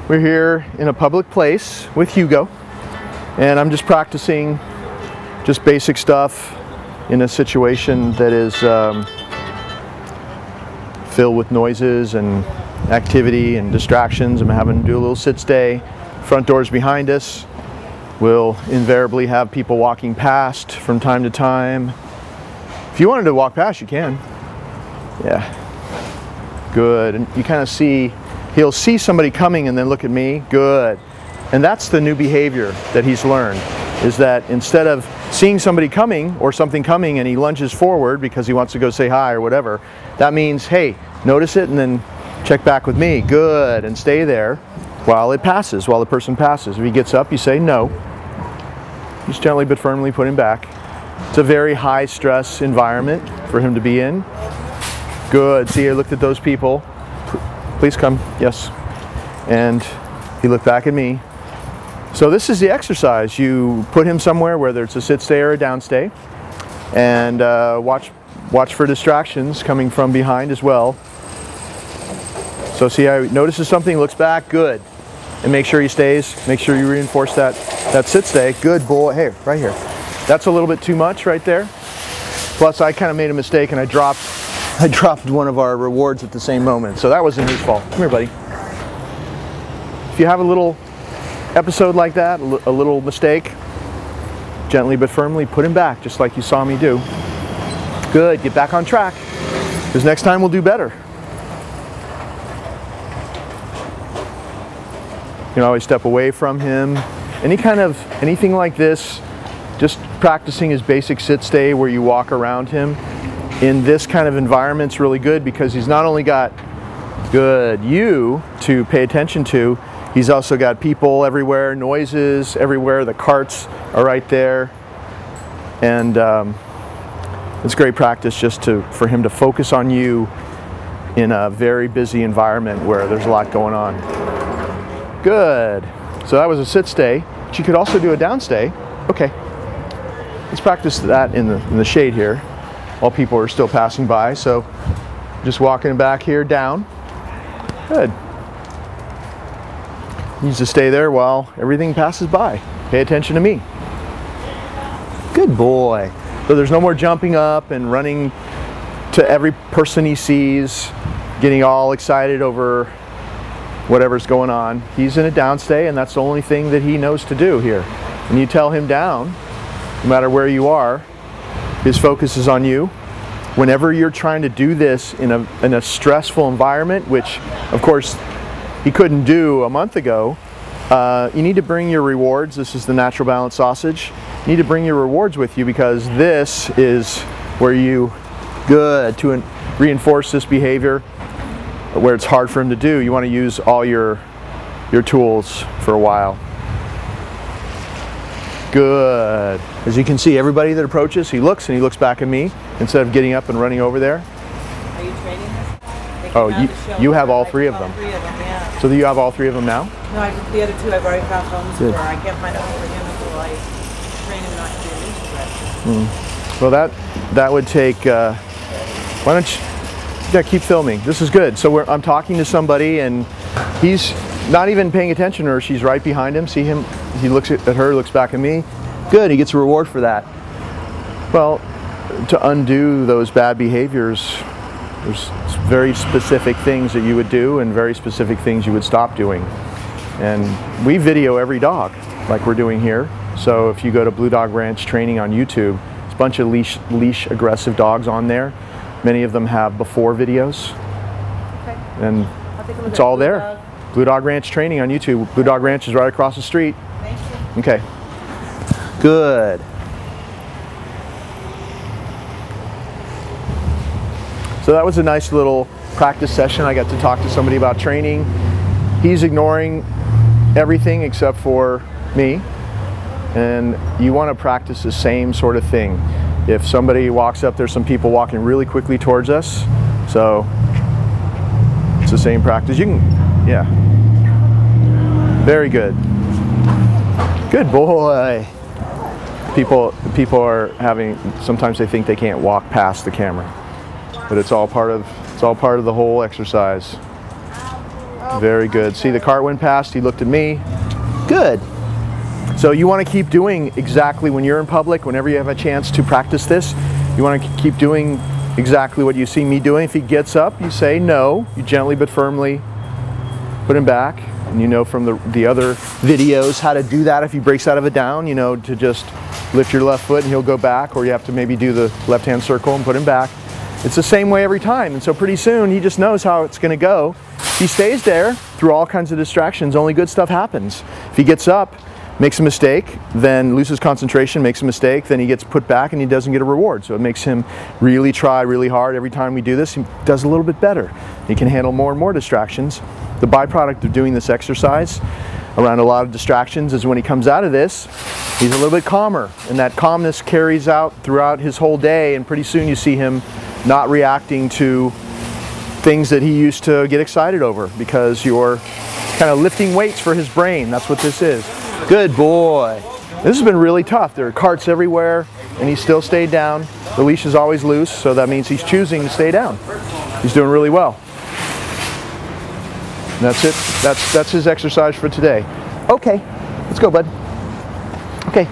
We're here in a public place with Hugo, and I'm just practicing just basic stuff in a situation that is filled with noises and activity and distractions. I'm having to do a little sit-stay. Front door's behind us. We'll invariably have people walking past from time to time. If you wanted to walk past, you can. Yeah. Good. And you kind of see, he'll see somebody coming and then look at me. Good. And that's the new behavior that he's learned, is that instead of seeing somebody coming or something coming and he lunges forward because he wants to go say hi or whatever, that means, hey, notice it and then check back with me. Good. And stay there while it passes, while the person passes. If he gets up, you say no. Just gently but firmly put him back. It's a very high stress environment for him to be in. Good. See, I looked at those people. Please come. Yes. And he looked back at me. So this is the exercise. You put him somewhere, whether it's a sit stay or a down stay, and watch for distractions coming from behind as well. So see how he notices something, looks back, good. And make sure he stays. Make sure you reinforce that sit stay. Good boy. Hey, right here. That's a little bit too much right there. Plus I kind of made a mistake and I dropped one of our rewards at the same moment. So that wasn't his fault. Come here, buddy. If you have a little episode like that, a little mistake, gently but firmly put him back, just like you saw me do. Good. Get back on track, because next time we'll do better. You can always step away from him. Anything like this, just practicing his basic sit-stay where you walk around him in this kind of environment's really good, because he's not only got you to pay attention to, he's also got people everywhere, noises everywhere, the carts are right there, and it's great practice just for him to focus on you in a very busy environment where there's a lot going on. Good. So that was a sit-stay, but you could also do a down-stay. Okay. Let's practice that in the shade here while people are still passing by. So just walking back here, down. Good. Needs to stay there while everything passes by. Pay attention to me. Good boy. So there's no more jumping up and running to every person he sees, getting all excited over whatever's going on. He's in a downstay, and that's the only thing that he knows to do here. And you tell him down, no matter where you are, his focus is on you. Whenever you're trying to do this in a stressful environment, which of course he couldn't do a month ago, you need to bring your rewards. This is the natural balance sausage. You need to bring your rewards with you, because this is where you to reinforce this behavior where it's hard for him to do. You want to use all your tools for a while. Good. As you can see, everybody that approaches, he looks and he looks back at me instead of getting up and running over there. Are you training this? Oh, you have all three of them. Yeah. So you have all three of them now? No, the other two I've already found homes for. I can't find a home for him until I train him not to do this. Well, that would take. Why don't you? Yeah, keep filming. This is good. So I'm talking to somebody and he's not even paying attention to her. She's right behind him. See him? He looks at her, looks back at me. Good. He gets a reward for that. Well, to undo those bad behaviors, there's very specific things that you would do and very specific things you would stop doing. And we video every dog like we're doing here. So if you go to Blue Dog Ranch Training on YouTube, there's a bunch of leash aggressive dogs on there. Many of them have before videos. Okay. And it's all there. Blue Dog Ranch Training on YouTube. Blue Dog Ranch is right across the street. Thank you. Okay. Good. So that was a nice little practice session. I got to talk to somebody about training. He's ignoring everything except for me. And you want to practice the same sort of thing. If somebody walks up, there's some people walking really quickly towards us. So it's the same practice. You can, yeah. Very good. Good boy. People are having, sometimes they think they can't walk past the camera, but it's all part of the whole exercise. Very good. See, the cart went past, he looked at me. Good. So you want to keep doing exactly when you're in public, whenever you have a chance to practice this, you want to keep doing exactly what you see me doing. If he gets up, you say no. You gently but firmly put him back. And you know from the other videos how to do that if he breaks out of a down, you know, to just lift your left foot and he'll go back, or you have to maybe do the left-hand circle and put him back. It's the same way every time, and so pretty soon he just knows how it's going to go. If he stays there through all kinds of distractions, only good stuff happens. If he gets up, makes a mistake, then loses concentration, makes a mistake, then he gets put back and he doesn't get a reward. So it makes him really try really hard. Every time we do this, he does a little bit better. He can handle more and more distractions. The byproduct of doing this exercise around a lot of distractions is when he comes out of this, he's a little bit calmer, and that calmness carries out throughout his whole day, and pretty soon you see him not reacting to things that he used to get excited over, because you're kind of lifting weights for his brain. That's what this is. Good boy. This has been really tough. There are carts everywhere, and he still stayed down. The leash is always loose, so that means he's choosing to stay down. He's doing really well. And that's it. That's his exercise for today. Okay, let's go, bud. Okay.